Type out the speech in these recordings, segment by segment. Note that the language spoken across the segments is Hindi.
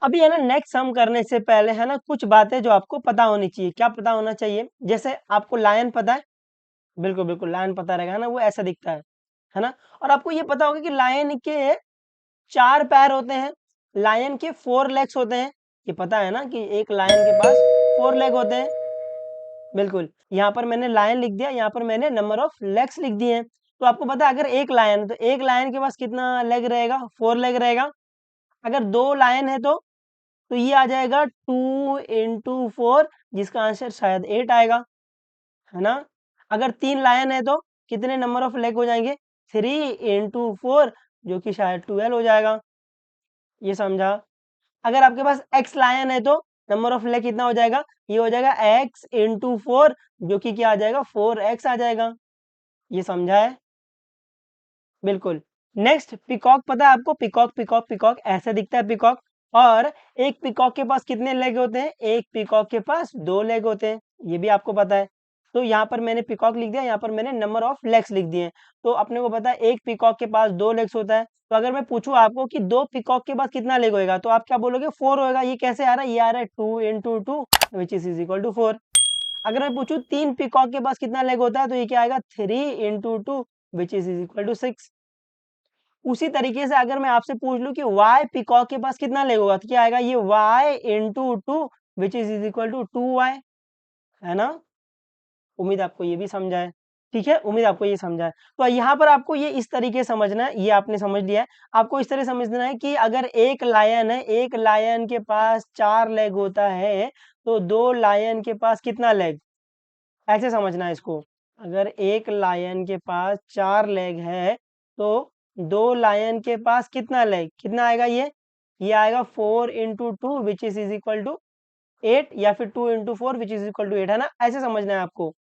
अभी है ना नेक्स्ट सम करने से पहले है ना कुछ बातें जो आपको पता होनी चाहिए। क्या पता होना चाहिए? जैसे आपको लायन पता है, बिल्कुल बिल्कुल लायन पता रहेगा ना, वो ऐसा दिखता है ना। और आपको ये पता होगा कि लायन के 4 पैर होते हैं, लायन के 4 लेग्स होते हैं। ये पता है ना कि एक लायन के पास 4 लेग होते हैं। बिल्कुल, यहाँ पर मैंने लायन लिख दिया, यहाँ पर मैंने नंबर ऑफ लेग्स लिख दिए हैं। तो आपको पता है अगर एक लायन है तो एक लायन के पास कितना लेग रहेगा? 4 लेग रहेगा। अगर 2 लायन है तो ये आ जाएगा 2 इंटू 4, जिसका आंसर शायद 8 आएगा, है ना। अगर 3 लायन है तो कितने नंबर ऑफ लेग हो जाएंगे? 3 इंटू 4, जो कि शायद 12 हो जाएगा। ये समझा। अगर आपके पास एक्स लायन है तो नंबर ऑफ लेग कितना हो जाएगा? ये हो जाएगा एक्स इंटू 4, जो कि क्या आ जाएगा? 4x आ जाएगा। ये समझा है? बिल्कुल। नेक्स्ट पिकॉक पता है आपको? पिकॉक पिकॉक पिकॉक ऐसे दिखता है पिकॉक। और एक पिकॉक के पास कितने लेग होते हैं? एक पिकॉक के पास 2 लेग होते हैं, ये भी आपको पता है। तो यहाँ पर मैंने पिकॉक लिख दिया, यहाँ पर मैंने नंबर ऑफ लेग्स लिख दिए। तो अपने को पता है एक पिकॉक के पास 2 लेग्स होता है। तो अगर मैं पूछूं आपको कि 2 पिकॉक के पास कितना लेग होएगा, तो आप क्या बोलोगे? 4 होएगा। ये कैसे आ रहा है? ये आ रहा है 2 into 2, which is equal to 4। अगर मैं पूछूं 3 पिकॉक के पास कितना लेग होता है, तो ये क्या आएगा? 3 into 2, which is equal to 6। उसी तरीके से अगर मैं आपसे पूछ लूं कि वाई पिकॉक के पास कितना लेग होगा, तो क्या आएगा? ये y into 2, which is equal to 2y, है ना। उम्मीद आपको ये भी समझा है। ठीक है, उम्मीद आपको ये समझा है। तो यहाँ पर आपको ये इस तरीके समझना है, ये आपने समझ लिया है। आपको इस तरह समझना है कि अगर एक लायन है, एक लायन के पास 4 लेग होता है, तो 2 लायन के पास कितना लेग? ऐसे समझना है इसको। अगर एक लायन के पास 4 लेग है, तो 2 लायन के पास कितना लेग? कितना आएगा ये आएगा 4 into 2, which is equal to 8, या फिर 2 into 4, which is equal to 8, है ना। ऐसे समझना है आपको।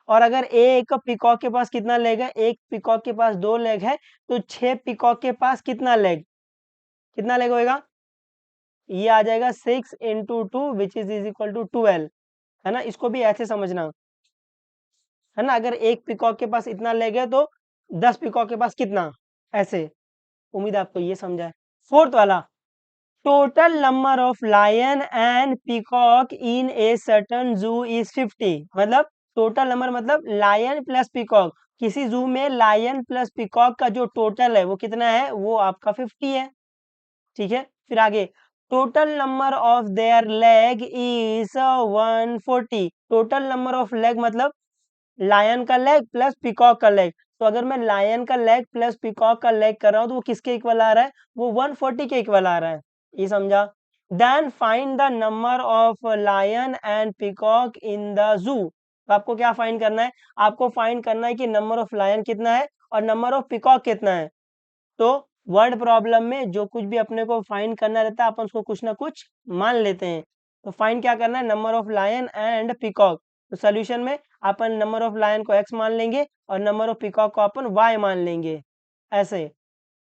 और अगर एक पिकॉक के पास कितना लेग है? एक पिकॉक के पास 2 लेग है, तो 6 पिकॉक के पास कितना लेग? कितना लेग होएगा? ये आ जाएगा 6 into 2, which is equal to 12, है ना। इसको भी ऐसे समझना, है ना। अगर एक पिकॉक के पास इतना लेग है, तो 10 पिकॉक के पास कितना? ऐसे। उम्मीद आपको ये समझा है। फोर्थ वाला, total number of lion and peacock in a certain zoo is 50। मतलब टोटल नंबर मतलब लायन प्लस पिकॉक, किसी जू में लायन प्लस पिकॉक का जो टोटल है वो कितना है? वो आपका 50 है। ठीक है, फिर आगे, total number of their leg is 140। Total number of leg मतलब लायन का लेग प्लस पिकॉक का लेग। तो अगर मैं लायन का लेग प्लस पिकॉक का लेग कर रहा हूँ, तो वो किसके इक्वल आ रहा है? वो 140 के इक्वल आ रहा है। ये समझा। Then find the number of lion and peacock in the zoo. तो आपको क्या फाइंड करना है? आपको फाइंड करना है कि नंबर ऑफ लायन कितना है और नंबर ऑफ पिकॉक कितना है। तो वर्ड प्रॉब्लम में जो कुछ भी अपने को फाइंड करना रहता है, अपन उसको कुछ ना कुछ मान लेते हैं। तो फाइंड क्या करना है? Number of lion and peacock. तो सोल्यूशन में अपन नंबर ऑफ लायन को x मान लेंगे और नंबर ऑफ पिकॉक को अपन y मान लेंगे, ऐसे।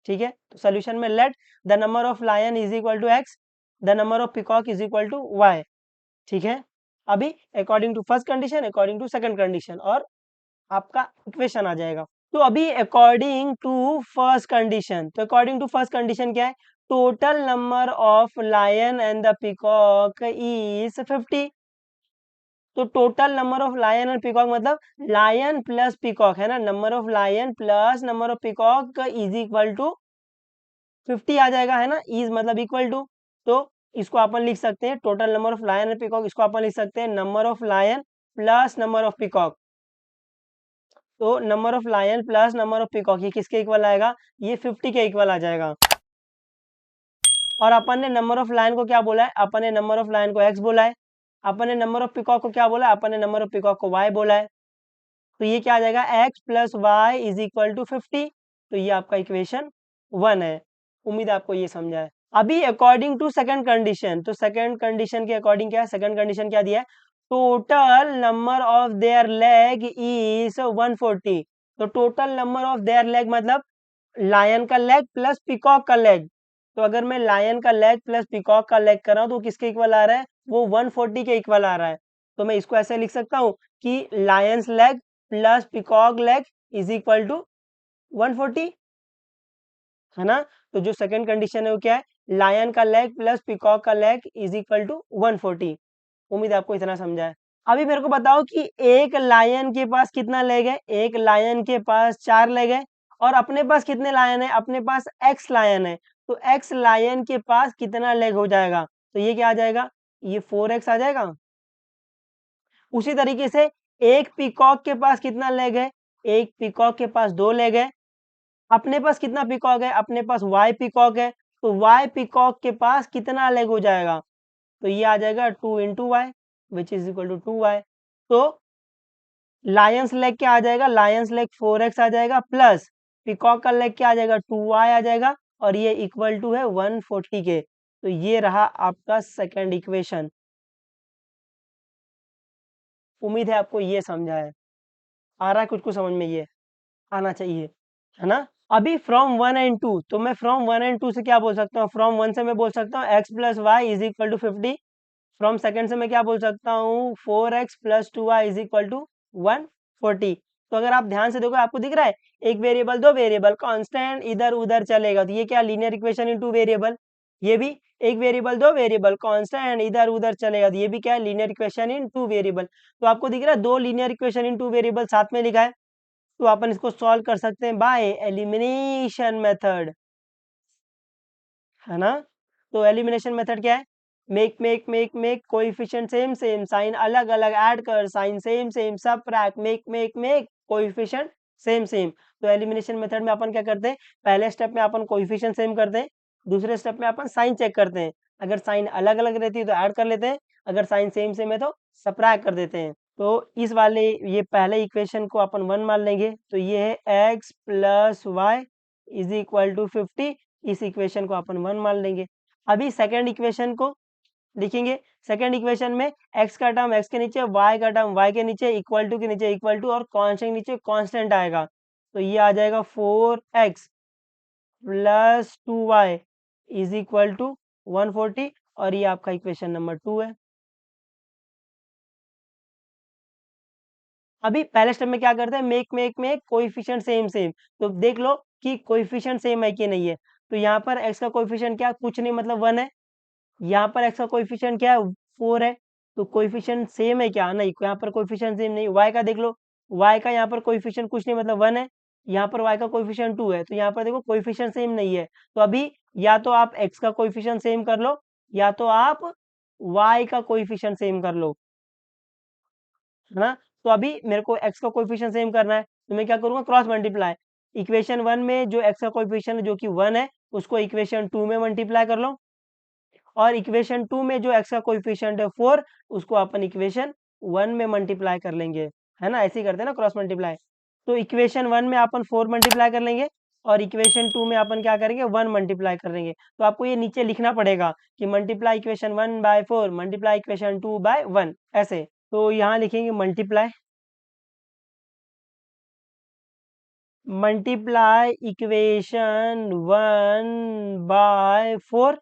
ठीक है, तो सोल्यूशन में let the number of lion is equal to x, the number of peacock is equal to y। ठीक है, अभी according to first condition, according to second condition, और आपका इक्वेशन आ जाएगा। तो अभी अकॉर्डिंग टू फर्स्ट कंडीशन, तो अकॉर्डिंग टू फर्स्ट कंडीशन क्या है? Total number of lion and the peacock is 50। तो टोटल नंबर ऑफ लायन और पिकॉक मतलब लायन प्लस पिकॉक, है ना। Number of lion plus number of peacock is equal to 50 आ जाएगा, है ना। इज मतलब इक्वल टू, तो इसको अपन लिख सकते हैं टोटल नंबर ऑफ लायन और पिकॉक, इसको अपन लिख सकते हैं number of lion plus number of peacock. तो number of lion plus number of peacock ये किसके इक्वल आएगा? ये 50 के इक्वल आ जाएगा। और अपन ने नंबर ऑफ लायन को क्या बोला है? अपन ने नंबर ऑफ लायन को x बोला है। अपन ने नंबर ऑफ पिकॉक को क्या बोला है? अपन ने नंबर ऑफ पिकॉक को y बोला है। तो ये क्या आ जाएगा? x plus y is equal to 50। तो ये आपका इक्वेशन 1 है। उम्मीद आपको ये समझा है। अभी अकॉर्डिंग टू सेकंड कंडीशन, तो सेकंड कंडीशन के अकॉर्डिंग क्या है? सेकंड कंडीशन क्या दिया है? Total number of their leg is 140। तो total number of their leg मतलब लायन का लेग प्लस पिकॉक का लेग। तो अगर मैं लायन का लेग प्लस पिकॉक का लेग कर रहा हूँ, तो किसके इक्वल आ रहा है? वो 140 के इक्वल आ रहा है। तो मैं इसको ऐसे लिख सकता हूँ कि lion's leg plus peacock leg is equal to 140, है ना। तो जो सेकंड कंडीशन है वो क्या है? लायन का लेग प्लस पिकॉक का लेग इज इक्वल टू 140। उम्मीद है आपको इतना समझा है। अभी मेरे को बताओ कि एक लायन के पास कितना लेग है, एक लायन के पास 4 लेग है और अपने पास कितने लायन है, अपने पास एक्स लायन है, तो एक्स लायन के पास कितना लेग हो जाएगा, तो ये क्या आ जाएगा, ये 4x आ जाएगा। उसी तरीके से एक पीकॉक के पास कितना लेग है, एक पीकॉक के पास 2 लेग है, अपने पास कितना पीकॉक है, अपने पास वाई पीकॉक है, तो वाई पीकॉक के पास कितना लेग हो जाएगा, तो ये आ जाएगा 2 into y which is equal to 2y। तो लायंस लेग क्या आ जाएगा, लायंस लेग 4x आ जाएगा प्लस पीकॉक का लेग क्या आ जाएगा 2y आ जाएगा और ये इक्वल टू है 140 के। तो ये रहा आपका सेकंड इक्वेशन। उम्मीद है आपको ये समझा है, आ रहा है कुछ कुछ समझ में, ये आना चाहिए, है ना। अभी फ्रॉम 1 एंड 2, तो मैं फ्रॉम 1 एंड 2 से क्या बोल सकता हूँ, फ्रॉम 1 से मैं बोल सकता हूँ x plus y is equal to 50। From second से मैं क्या बोल सकता हूँ 4x plus 2y is equal to 140। तो अगर आप ध्यान से देखो आपको दिख रहा है एक वेरिएबल, दो वेरिएबल, कांस्टेंट इधर उधर चलेगा, तो ये क्या linear equation in two variable. ये भी एक वेरिएबल, दो वेरिएबल, कांस्टेंट इधर उधर चलेगा, तो ये भी क्या है, linear equation in two variable. तो आपको दिख रहा है दो linear equation in two variable साथ में लिखा है। तो अपन इसको सॉल्व कर सकते हैं बाय एलिमिनेशन मेथड, है ना। तो एलिमिनेशन मेथड क्या है, make coefficient same same, sign अलग अलग ऐड कर, sign same same, subtract, make coefficient same same. तो एलिमिनेशन मेथड में अपन क्या करते हैं, पहले स्टेप में अपन कोएफिशिएंट सेम करते हैं, दूसरे स्टेप में अपन साइन चेक करते हैं, अगर साइन अलग अलग रहती है तो ऐड कर लेते हैं, अगर साइन सेम सेम है तो सबट्रैक्ट कर देते हैं। तो इस वाले ये पहले इक्वेशन को अपन 1 मान लेंगे, तो ये है x plus y is equal to 50, इस इक्वेशन को अपन 1 मान लेंगे। अभी सेकंड इक्वेशन को लिखेंगे, सेकंड इक्वेशन में x का टर्म x के नीचे, y का टर्म y के नीचे, इक्वल टू के नीचे इक्वल टू और कांस्टेंट के नीचे कांस्टेंट आएगा, तो ये आ जाएगा 4x plus 2y is equal to 140 और ये आपका इक्वेशन नंबर 2 है। अभी पहले स्टेप में क्या करते हैं, मेक कोएफिशिएंट सेम सेम, तो देख लो कि कोएफिशिएंट सेम है कि नहीं है। तो यहाँ पर x का कोएफिशिएंट क्या, कुछ नहीं मतलब 1 है, यहाँ पर x का कोएफिशिएंट क्या है 4 है, तो कोएफिशिएंट सेम है क्या, नहीं, यहाँ पर कोएफिशिएंट सेम नहीं। y का देख लो, y का यहाँ पर कोएफिशिएंट कुछ नहीं मतलब 1 है, यहाँ पर y का कोएफिशिएंट 2 है, तो यहाँ पर देखो कोएफिशिएंट सेम नहीं है। तो अभी या तो आप x का कोएफिशिएंट सेम कर लो या तो आप y का कोएफिशिएंट सेम कर लो, है ना। तो अभी मेरे को x का कोएफिशिएंट सेम करना है, तो मैं क्या करूंगा, क्रॉस मल्टीप्लाई, इक्वेशन 1 में जो x का कोएफिशिएंट है जो कि 1 है उसको इक्वेशन 2 में मल्टीप्लाई कर लो, और इक्वेशन 2 में जो x का कोएफिशिएंट है 4 उसको अपन इक्वेशन 1 में मल्टीप्लाई कर लेंगे, है ना, ऐसे ही करते हैं ना क्रॉस मल्टीप्लाई। तो इक्वेशन 1 में अपन 4 मल्टीप्लाई कर लेंगे और इक्वेशन 2 में अपन क्या करेंगे 1 मल्टीप्लाई कर लेंगे। तो आपको ये नीचे लिखना पड़ेगा कि multiply equation 1 by 4 multiply equation 2 by 1, ऐसे। तो यहाँ लिखेंगे multiply, multiply equation 1 by 4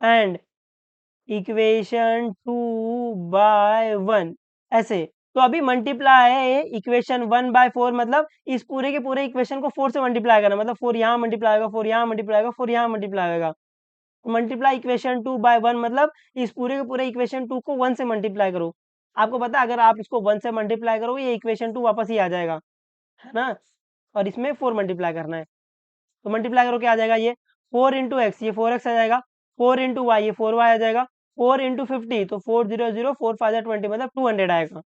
and equation 2 by 1, ऐसे। तो अभी मल्टीप्लाई है इक्वेशन 1 बाय 4 मतलब इस पूरे के पूरे इक्वेशन को 4 से मल्टीप्लाई करना, मतलब 4 यहाँ मल्टीप्लाई होगा, 4 यहाँ मल्टीप्लाई होगा, 4 यहाँ मल्टीप्लाई होगा। मल्टीप्लाई इक्वेशन 2 बाय 1 मतलब इस पूरे के पूरे इक्वेशन 2 को 1 से मल्टीप्लाई करो। आपको पता है अगर आप इसको 1 से मल्टीप्लाई करोगे ये इक्वेशन 2 वापस ही आ जाएगा, है ना, और इसमें 4 मल्टीप्लाई करना है। तो मल्टीप्लाई करो क्या आ जाएगा, ये 4 इंटू एक्स, ये 4x आ जाएगा, 4 इंटू वाई, ये 4y आ जाएगा, 4 इंटू 50, तो 400, 4 5 20 मतलब 200 आएगा।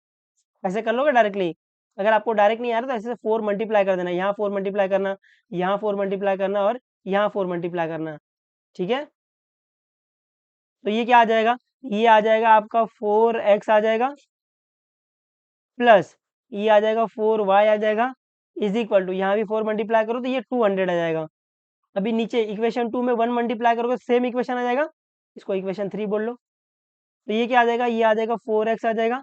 ऐसे कर लोगे डायरेक्टली, अगर आपको डायरेक्ट नहीं आ रहा तो ऐसे 4 मल्टीप्लाई कर देना, यहाँ 4 मल्टीप्लाई करना, यहाँ 4 मल्टीप्लाई करना और यहाँ 4 मल्टीप्लाई करना, ठीक है। तो ये क्या आ जाएगा, ये आ जाएगा आपका 4x आ जाएगा प्लस ये आ जाएगा 4y आ जाएगा इज इक्वल टू, यहाँ भी 4 मल्टीप्लाई करो तो ये 200 आ जाएगा। अभी नीचे इक्वेशन 2 में 1 मल्टीप्लाई करोगे सेम इक्वेशन आ जाएगा, इसको इक्वेशन 3 बोल लो। तो ये क्या आ जाएगा, ये आ जाएगा 4x आ जाएगा,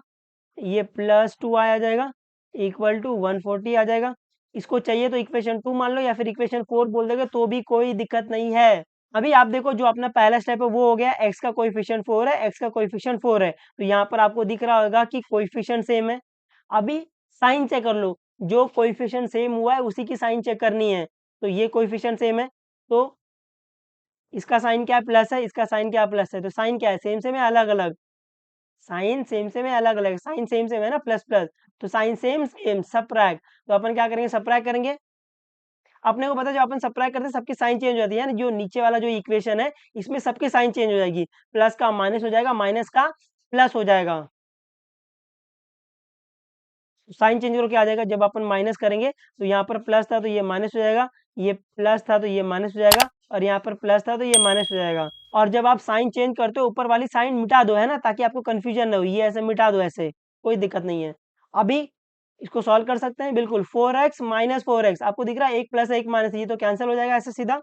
ये प्लस 2y आ जाएगा इक्वल टू 140 आ जाएगा। इसको चाहिए तो इक्वेशन 2 मान लो या फिर इक्वेशन 4 बोल दोगे तो भी कोई दिक्कत नहीं है। अभी आप देखो जो अपना पहला स्टेप है वो हो गया, x का कोएफिशिएंट 4 है, x का कोएफिशिएंट 4 है, तो यहाँ पर आपको दिख रहा होगा कि कोएफिशिएंट सेम है। अभी साइन चेक कर लो, जो कोएफिशिएंट सेम हुआ है उसी की साइन चेक करनी है, तो ये कोएफिशिएंट सेम है, तो इसका साइन क्या है, प्लस है, इसका साइन क्या है, प्लस है, तो साइन क्या है, सेम सेम है, अलग अलग, साइन सेम सेम है, अलग अलग, साइन सेम सेम है ना, प्लस प्लस, तो साइन सेम सेम सबट्रैक्ट, तो अपन क्या करेंगे, सबट्रैक्ट करेंगे। अपने को पता है जब अपन सबट्रैक्ट करते हैं सबकी साइन चेंज हो जाती है ना, जो नीचे वाला जो इक्वेशन है इसमें सबकी साइन चेंज हो जाएगी, प्लस का माइनस हो जाएगा, माइनस का प्लस हो जाएगा, साइन चेंज करो क्या आ जाएगा, जब अपन माइनस करेंगे तो यहाँ पर प्लस था तो ये माइनस हो जाएगा, ये प्लस था तो ये माइनस हो जाएगा, और यहाँ पर प्लस था तो ये माइनस हो जाएगा। और जब आप साइन चेंज करते हो ऊपर वाली साइन मिटा दो, है ना, ताकि आपको कंफ्यूजन ना हो, ये ऐसे मिटा दो, ऐसे कोई दिक्कत नहीं है। अभी इसको सॉल्व कर सकते हैं, बिल्कुल, 4x माइनस 4x आपको दिख रहा है, एक प्लस एक माइनस, ये तो कैंसिल हो जाएगा ऐसे सीधा,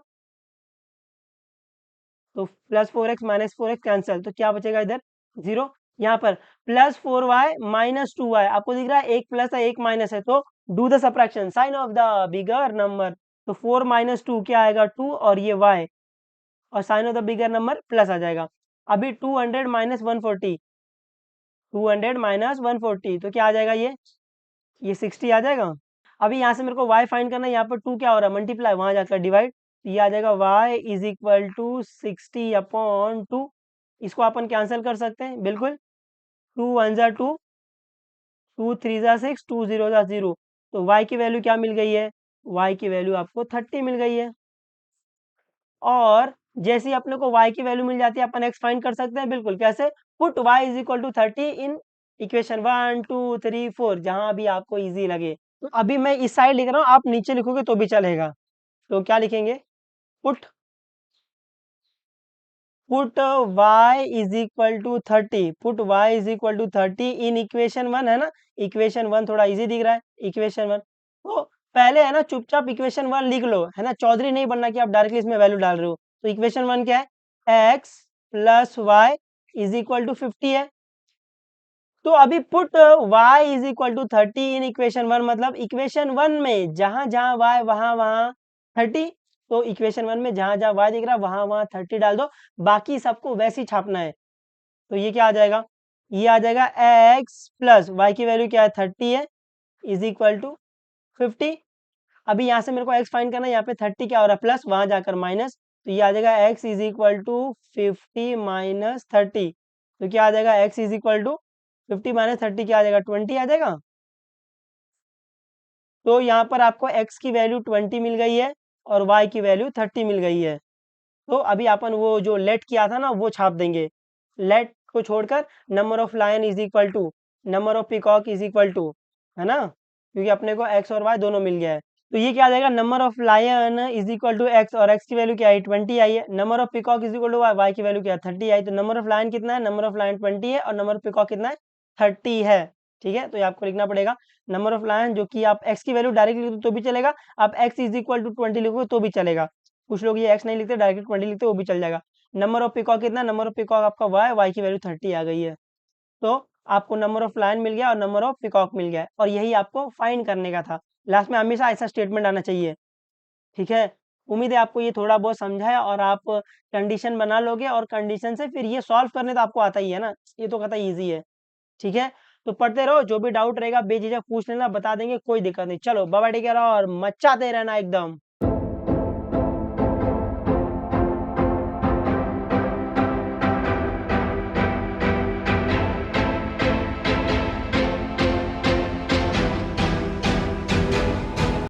तो plus 4x minus 4x cancel, तो क्या बचेगा इधर, जीरो। यहाँ पर प्लस 4y माइनस 2y आपको दिख रहा है, एक प्लस है एक माइनस है, तो do the subtraction, sign of the bigger number, तो 4 माइनस 2 क्या आएगा, 2, और ये y, और sign of the bigger number plus आ जाएगा। अभी 200 माइनस 140, 200 माइनस 140 तो क्या आ जाएगा, ये 60 आ जाएगा। अभी यहाँ से मेरे को y फाइंड करना है, यहाँ पर 2 क्या हो रहा है, मल्टीप्लाई, वहां जाकर डिवाइड, ये आ जाएगा y इज इक्वल टू 60/2, इसको अपन कैंसिल कर सकते हैं, बिल्कुल, 2 1 जा 2, 2 3 जा 6, 2 0 जा 0, तो y की वैल्यू क्या मिल गई है, y की वैल्यू आपको 30 मिल गई है। और जैसे ही अपने को y की वैल्यू मिल जाती है अपन x फाइंड कर सकते हैं, बिल्कुल, कैसे, put y is equal to 30 in equation 1 2 3 4, जहां भी आपको इजी लगे। तो अभी मैं इस साइड लिख रहा हूँ, आप नीचे लिखोगे तो भी चलेगा, तो क्या लिखेंगे, put put y is equal to 30, put y is equal to 30 in equation 1, है ना, इक्वेशन 1 थोड़ा इजी दिख रहा है, इक्वेशन 1, तो पहले है ना चुपचाप इक्वेशन 1 लिख लो, है ना, चौधरी नहीं बनना कि आप डायरेक्टली इसमें वैल्यू डाल रहे हो, तो इक्वेशन 1 क्या है, x plus y is equal to 50 है, तो अभी put y is equal to 30 in equation 1, मतलब इक्वेशन 1 में जहां जहां y वहां वहां 30, तो इक्वेशन 1 में जहां जहां y दिख रहा है वहां वहां 30 डाल दो, बाकी सबको वैसे ही छापना है, तो ये क्या आ जाएगा, ये आ जाएगा x प्लस वाई की वैल्यू क्या है 30 है, इज इक्वल टू 50। अभी यहाँ से मेरे को x फाइंड करना है, यहाँ पे 30 क्या हो रहा है, प्लस, वहां जाकर माइनस, तो ये आ जाएगा x is equal to 50 minus 30, तो क्या आ जाएगा, x is equal to 50 minus 30 क्या आ जाएगा, 20 आ जाएगा। तो यहाँ पर आपको x की वैल्यू 20 मिल गई है और y की वैल्यू 30 मिल गई है। तो अभी अपन वो जो लेट किया था ना वो छाप देंगे, लेट को छोड़कर number of lion is equal to number of peacock is equal to, है ना, क्योंकि अपने को x और y दोनों मिल गया है, तो ये क्या आ जाएगा, number of lion is equal to x, और x की वैल्यू क्या आई, 20 आई है, number of peacock is equal to y, y की वैल्यू क्या है 30 आई, तो नंबर ऑफ लायन कितना है, नंबर ऑफ लायन 20 है, और नंबर ऑफ पिकॉक कितना है 30 है, ठीक है, तो ये आपको लिखना पड़ेगा, नंबर ऑफ लायन, जो कि आप x की वैल्यू डायरेक्ट लिख दो तो भी चलेगा, आप x इज इक्वल टू 20 लिखोगे तो भी चलेगा, कुछ लोग ये x नहीं लिखते डायरेक्ट 20 लिखते वो भी चल जाएगा। नंबर ऑफ पिकॉक कितना, नंबर ऑफ पिकॉक आपका y की वैल्यू 30 आ गई है, तो आपको नंबर ऑफ लायन मिल गया और नंबर ऑफ पिकॉक मिल गया, और यही आपको फाइंड करने का था, लास्ट में हमेशा ऐसा स्टेटमेंट आना चाहिए, ठीक है। उम्मीद है आपको ये थोड़ा बहुत समझा है और आप कंडीशन बना लोगे, और कंडीशन से फिर ये सॉल्व करने तो आपको आता ही है ना, ये तो कहता ईजी है, ठीक है। तो पढ़ते रहो, जो भी डाउट रहेगा बेझिझक पूछ लेना, बता देंगे, कोई दिक्कत नहीं, चलो बाबा टेक केयर और मचाते रहना एकदम।